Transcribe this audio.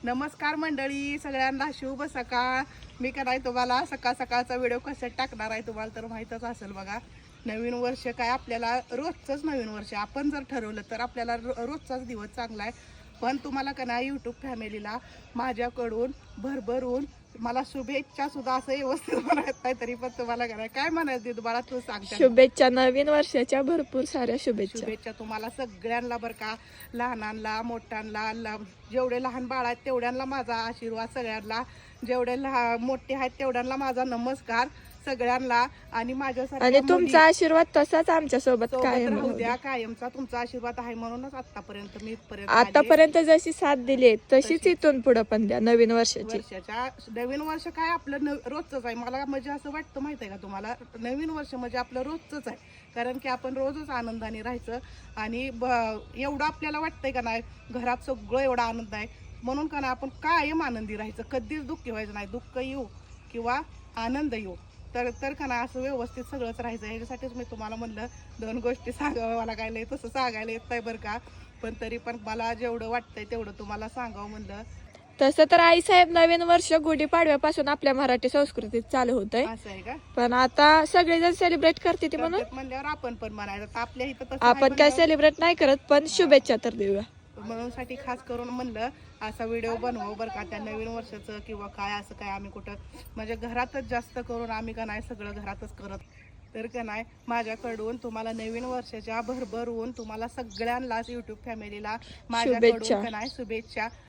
नमस्कार मंडळी, सगळ्यांना शुभ सकाळ. मी काय तुम्हाला सकाळ सकाळचा व्हिडिओ कसा टाकणार आहे तुम्हाला तर माहीतच असेल. बघा, नवीन वर्ष काय आपल्याला रोजचंच नवीन वर्ष आपण जर ठरवलं तर आपल्याला रोजचाच दिवस चांगला आहे. पण तुम्हाला का नाही यूट्यूब फॅमिलीला माझ्याकडून भरभरून मला शुभेच्छा सुद्धा असं व्यवस्थित म्हणत नाही, तरी पण तुम्हाला काय म्हणायचं तुम्हाला तू सांगता. शुभेच्छा, नवीन वर्षाच्या भरपूर साऱ्या शुभेच्छा तुम्हाला सगळ्यांना बरं का, लहानांना मोठ्यांना, जेवढे लहान बाळ आहेत तेवढ्यांना माझा आशीर्वाद, सगळ्यांना जेवढे मोठे आहेत तेवढ्यांना माझा नमस्कार सगळ्यांना. आणि आणि तुमचा आशीर्वाद तसाच आमच्या सोबत कायम राहू द्या. कायमचा तुमचा आशीर्वाद आहे म्हणूनच आतापर्यंत मी आतापर्यंत जशी साथ दिली तशीच इथून पुढे पण द्या. नवीन वर्षाच्या नवीन वर्ष काय आपलं रोजच आहे. मला म्हणजे असं वाटतं माहिती आहे का तुम्हाला, नवीन वर्ष म्हणजे आपलं रोजच आहे. कारण की आपण रोजच आनंदाने राहायचं. आणि एवढं आपल्याला वाटतंय का नाही, घरात सगळं एवढा आनंद आहे म्हणून का नाही आपण कायम आनंदी राहायचं, कधीच दुःखी व्हायचं नाही. दुःख येऊ किंवा आनंद येऊ तर का ना असं व्यवस्थित सगळंच राहायचं. ह्याच्यासाठीच मी तुम्हाला म्हणलं दोन गोष्टी सांगावं. मला काय लय तसं सांगायला येत नाही बरं का, पण तरी पण मला जेवढं वाटतंय तेवढं तुम्हाला सांगावं म्हणलं. तसं तर आई साहेब नवीन वर्ष गुढीपाडव्यापासून आपल्या मराठी संस्कृतीत चालू होतंय. असं आहे का? पण आता सगळेजण सेलिब्रेट करते म्हणून म्हणल्यावर आपण पण म्हणायचं. आपल्या इथं आपण काय सेलिब्रेट नाही करत, पण शुभेच्छा तर देऊया म्हणून साठी खास करून म्हणलं असा व्हिडिओ बनवू बरं का, त्या नवीन वर्षाचं किंवा काय असं काय आम्ही कुठं म्हणजे घरातच जास्त करून आम्ही का नाही सगळं घरातच करत. तर का नाही माझ्याकडून तुम्हाला नवीन वर्षाच्या भरभरून तुम्हाला सगळ्यांनाच यूट्यूब फॅमिलीला माझ्याकडून का नाही शुभेच्छा.